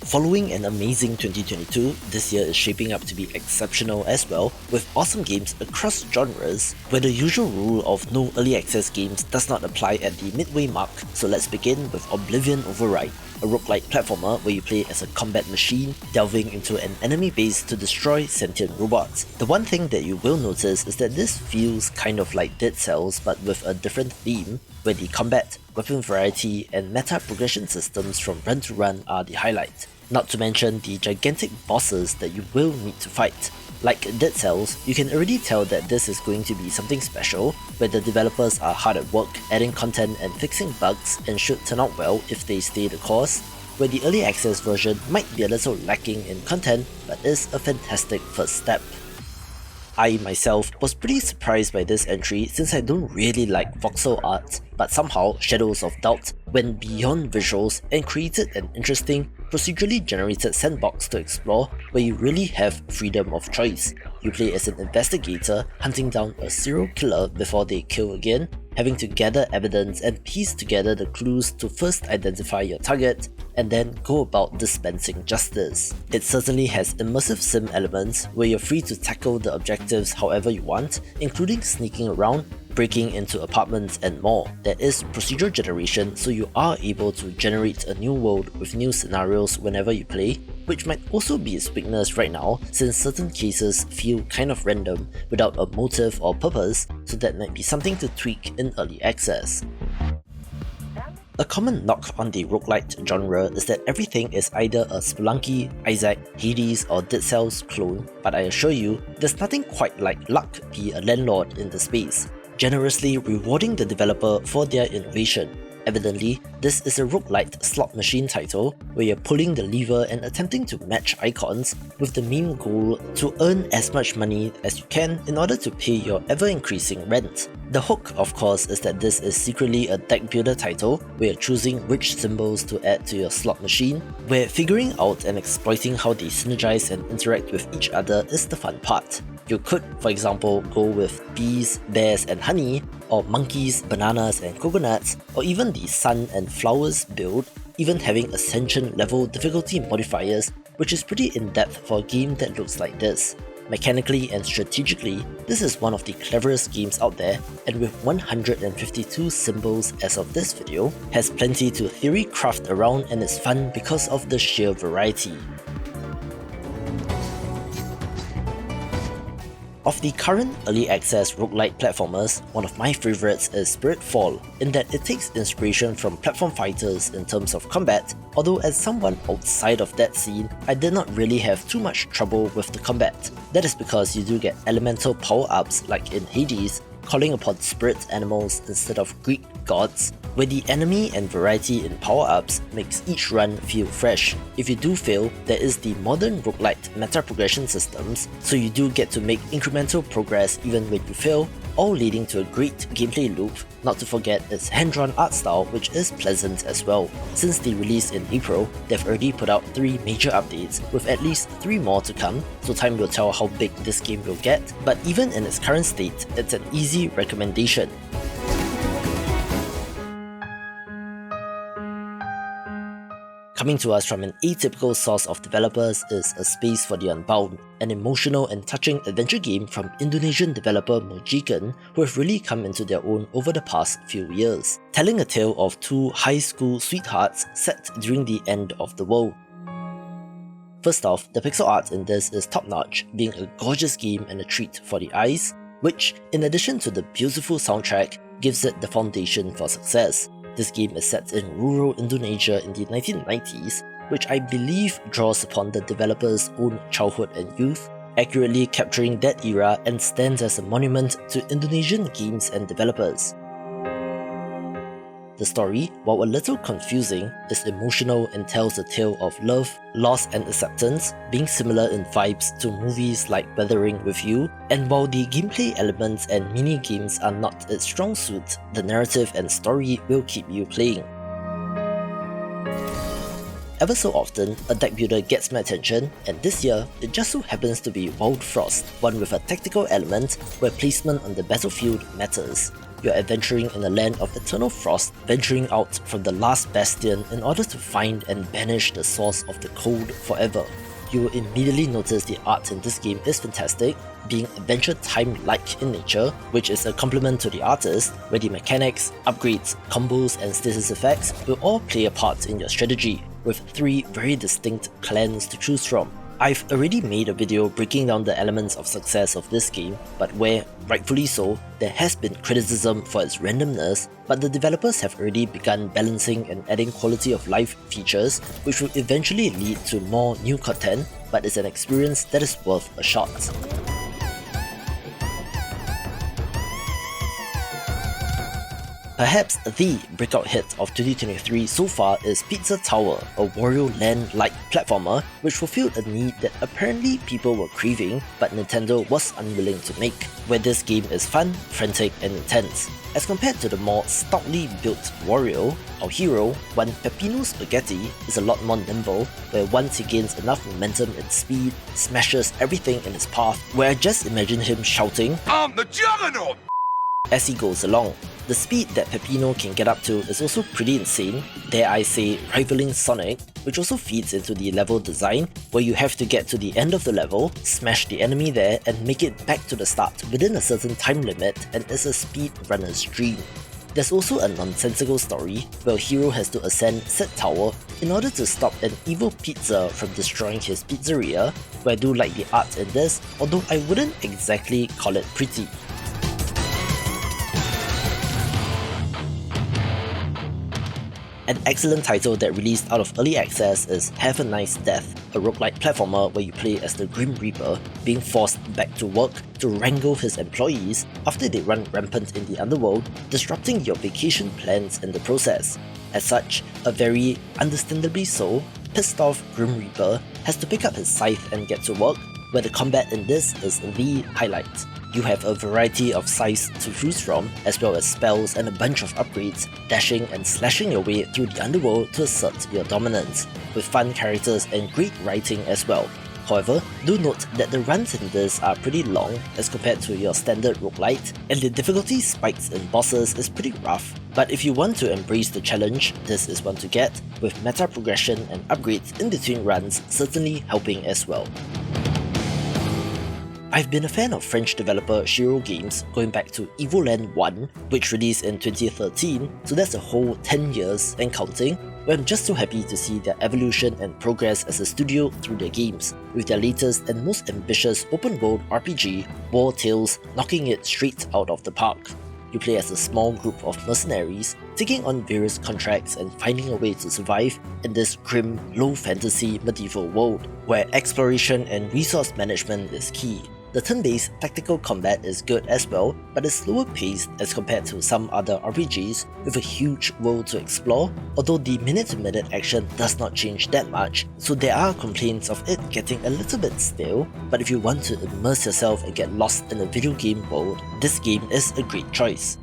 Following an amazing 2022, this year is shaping up to be exceptional as well, with awesome games across genres, where the usual rule of no early access games does not apply at the midway mark. So let's begin with Oblivion Override, a roguelike platformer where you play as a combat machine, delving into an enemy base to destroy sentient robots. The one thing that you will notice is that this feels kind of like Dead Cells but with a different theme, where the combat, weapon variety, and meta progression systems from run to run are the highlight. Not to mention the gigantic bosses that you will need to fight. Like Dead Cells, you can already tell that this is going to be something special, where the developers are hard at work adding content and fixing bugs and should turn out well if they stay the course, where the early access version might be a little lacking in content but is a fantastic first step. I myself was pretty surprised by this entry since I don't really like voxel art, but somehow Shadows of Doubt went beyond visuals and created an interesting, procedurally generated sandbox to explore where you really have freedom of choice. You play as an investigator hunting down a serial killer before they kill again, having to gather evidence and piece together the clues to first identify your target, and then go about dispensing justice. It certainly has immersive sim elements where you're free to tackle the objectives however you want, including sneaking around, breaking into apartments and more. There is procedural generation, so you are able to generate a new world with new scenarios whenever you play, which might also be its weakness right now since certain cases feel kind of random without a motive or purpose, so that might be something to tweak in early access. A common knock on the roguelite genre is that everything is either a Spelunky, Isaac, Hades or Dead Cells clone, but I assure you, there's nothing quite like luck be a landlord in the space, generously rewarding the developer for their innovation. Evidently, this is a roguelite slot machine title where you're pulling the lever and attempting to match icons with the main goal to earn as much money as you can in order to pay your ever-increasing rent. The hook, of course, is that this is secretly a deck builder title where you're choosing which symbols to add to your slot machine, where figuring out and exploiting how they synergize and interact with each other is the fun part. You could, for example, go with bees, bears and honey, or monkeys, bananas and coconuts, or even the sun and flowers build, even having ascension level difficulty modifiers, which is pretty in-depth for a game that looks like this. Mechanically and strategically, this is one of the cleverest games out there, and with 152 symbols as of this video, has plenty to theory craft around and is fun because of the sheer variety. Of the current early access roguelite platformers, one of my favourites is Spiritfall, in that it takes inspiration from platform fighters in terms of combat, although as someone outside of that scene, I did not really have too much trouble with the combat. That is because you do get elemental power-ups like in Hades, calling upon spirit animals instead of Greek gods, where the enemy and variety in power-ups makes each run feel fresh. If you do fail, there is the modern roguelite meta progression systems, so you do get to make incremental progress even when you fail, all leading to a great gameplay loop, not to forget its hand-drawn art style, which is pleasant as well. Since the release in April, they've already put out 3 major updates, with at least 3 more to come, so time will tell how big this game will get, but even in its current state, it's an easy recommendation. Coming to us from an atypical source of developers is A Space for the Unbound, an emotional and touching adventure game from Indonesian developer Mojikan, who have really come into their own over the past few years, telling a tale of 2 high school sweethearts set during the end of the world. First off, the pixel art in this is top-notch, being a gorgeous game and a treat for the eyes, which, in addition to the beautiful soundtrack, gives it the foundation for success. This game is set in rural Indonesia in the 1990s, which I believe draws upon the developer's own childhood and youth, accurately capturing that era and stands as a monument to Indonesian games and developers. The story, while a little confusing, is emotional and tells a tale of love, loss and acceptance, being similar in vibes to movies like Weathering With You, and while the gameplay elements and mini-games are not its strong suit, the narrative and story will keep you playing. Ever so often, a deck builder gets my attention, and this year, it just so happens to be Wild Frost, one with a tactical element where placement on the battlefield matters. you're adventuring in a land of eternal frost, venturing out from the last bastion in order to find and banish the source of the cold forever. You will immediately notice the art in this game is fantastic, being Adventure Time-like in nature, which is a compliment to the artist, where the mechanics, upgrades, combos and status effects will all play a part in your strategy, with 3 very distinct clans to choose from. I've already made a video breaking down the elements of success of this game, but where, rightfully so, there has been criticism for its randomness, but the developers have already begun balancing and adding quality of life features, which will eventually lead to more new content, but it's an experience that is worth a shot. Perhaps the breakout hit of 2023 so far is Pizza Tower, a Wario Land-like platformer which fulfilled a need that apparently people were craving but Nintendo was unwilling to make, where this game is fun, frantic and intense. As compared to the more stoutly built Wario, our hero, one Peppino Spaghetti, is a lot more nimble, where once he gains enough momentum and speed, smashes everything in his path, where I just imagine him shouting, "I'm the Juggernaut!" as he goes along. The speed that Peppino can get up to is also pretty insane, dare I say rivaling Sonic, which also feeds into the level design, where you have to get to the end of the level, smash the enemy there and make it back to the start within a certain time limit, and is a speed runner's dream. There's also a nonsensical story where a hero has to ascend said tower in order to stop an evil pizza from destroying his pizzeria, where I do like the art in this, although I wouldn't exactly call it pretty. An excellent title that released out of early access is Have a Nice Death, a roguelike platformer where you play as the Grim Reaper, being forced back to work to wrangle his employees after they run rampant in the underworld, disrupting your vacation plans in the process. As such, a very understandably so, pissed off Grim Reaper has to pick up his scythe and get to work, where the combat in this is the highlight. You have a variety of scythes to choose from, as well as spells and a bunch of upgrades, dashing and slashing your way through the underworld to assert your dominance, with fun characters and great writing as well. However, do note that the runs in this are pretty long as compared to your standard roguelite, and the difficulty spikes in bosses is pretty rough, but if you want to embrace the challenge, this is one to get, with meta progression and upgrades in between runs certainly helping as well. I've been a fan of French developer Shiro Games going back to Evoland 1, which released in 2013, so that's a whole 10 years and counting, where I'm just so happy to see their evolution and progress as a studio through their games, with their latest and most ambitious open-world RPG, War Tales, knocking it straight out of the park. You play as a small group of mercenaries, taking on various contracts and finding a way to survive in this grim, low-fantasy medieval world, where exploration and resource management is key. The turn-based tactical combat is good as well, but is slower paced as compared to some other RPGs with a huge world to explore, although the minute-to-minute action does not change that much, so there are complaints of it getting a little bit stale, but if you want to immerse yourself and get lost in a video game world, this game is a great choice.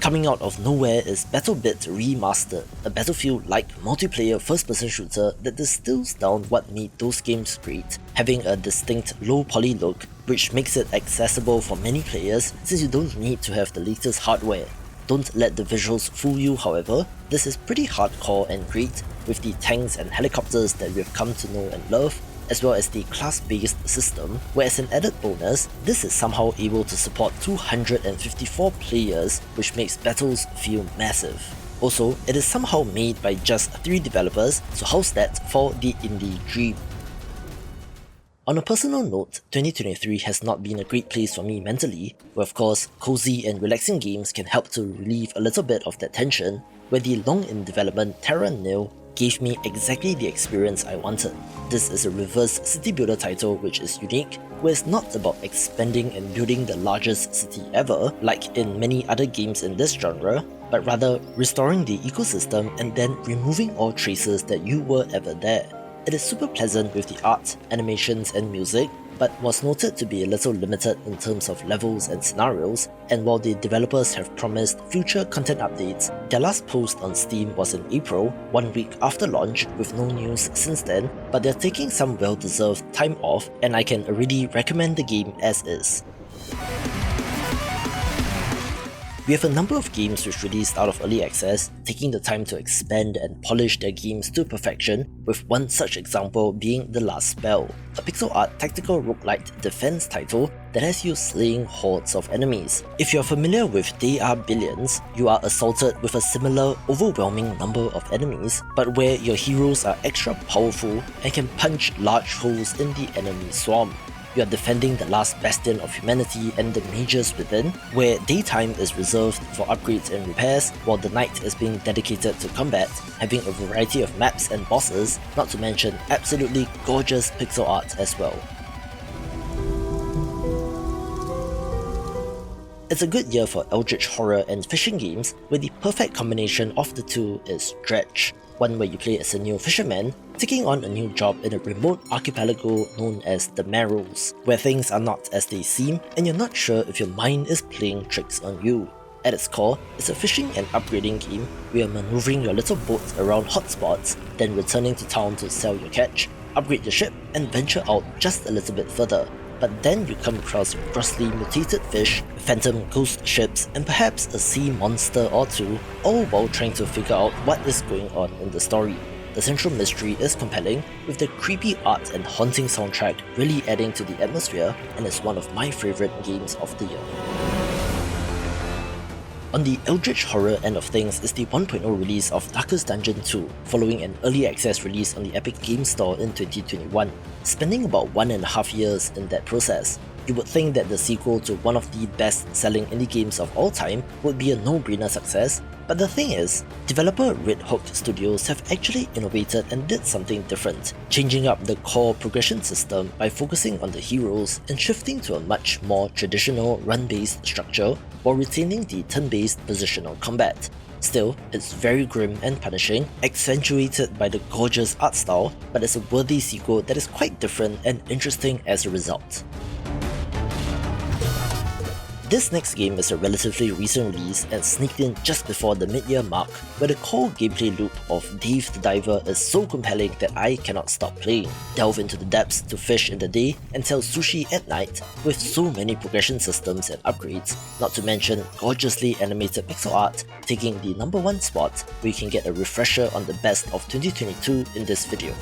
Coming out of nowhere is BattleBit Remastered, a Battlefield-like multiplayer first-person shooter that distills down what made those games great, having a distinct low-poly look, which makes it accessible for many players since you don't need to have the latest hardware. Don't let the visuals fool you, however, this is pretty hardcore and great, with the tanks and helicopters that we've come to know and love, as well as the class-based system, where as an added bonus, this is somehow able to support 254 players, which makes battles feel massive. Also, it is somehow made by just 3 developers, so how's that for the indie dream? On a personal note, 2023 has not been a great place for me mentally, where of course, cozy and relaxing games can help to relieve a little bit of that tension, where the long-in-development Terra Nil gave me exactly the experience I wanted. This is a reverse city builder title which is unique, where it's not about expanding and building the largest city ever, like in many other games in this genre, but rather restoring the ecosystem and then removing all traces that you were ever there. It is super pleasant with the art, animations and music, but was noted to be a little limited in terms of levels and scenarios, and while the developers have promised future content updates, their last post on Steam was in April, 1 week after launch, with no news since then, but they're taking some well-deserved time off, and I can already recommend the game as is. We have a number of games which released out of early access, taking the time to expand and polish their games to perfection, with one such example being The Last Spell, a pixel art tactical roguelite defense title that has you slaying hordes of enemies. If you're familiar with They Are Billions, you are assaulted with a similar, overwhelming number of enemies, but where your heroes are extra powerful and can punch large holes in the enemy swarm. You are defending the last bastion of humanity and the mages within, where daytime is reserved for upgrades and repairs, while the night is being dedicated to combat, having a variety of maps and bosses, not to mention absolutely gorgeous pixel art as well. It's a good year for eldritch horror and fishing games, where the perfect combination of the two is Dredge, one where you play as a new fisherman, taking on a new job in a remote archipelago known as the Marrows, where things are not as they seem and you're not sure if your mind is playing tricks on you. At its core, it's a fishing and upgrading game where you're maneuvering your little boat around hotspots, then returning to town to sell your catch, upgrade your ship, and venture out just a little bit further. But then you come across grossly mutated fish, phantom ghost ships, and perhaps a sea monster or two, all while trying to figure out what is going on in the story. The central mystery is compelling, with the creepy art and haunting soundtrack really adding to the atmosphere, and is one of my favourite games of the year. On the eldritch horror end of things is the 1.0 release of Darkest Dungeon 2, following an early access release on the Epic Games Store in 2021. Spending about 1.5 years in that process, you would think that the sequel to one of the best-selling indie games of all time would be a no-brainer success, but the thing is, developer Red Hook Studios have actually innovated and did something different, changing up the core progression system by focusing on the heroes and shifting to a much more traditional run-based structure while retaining the turn-based positional combat. Still, it's very grim and punishing, accentuated by the gorgeous art style, but it's a worthy sequel that is quite different and interesting as a result. This next game is a relatively recent release and sneaked in just before the mid-year mark, where the core gameplay loop of Dave the Diver is so compelling that I cannot stop playing. Delve into the depths to fish in the day and sell sushi at night, with so many progression systems and upgrades, not to mention gorgeously animated pixel art taking the #1 spot, where you can get a refresher on the best of 2022 in this video.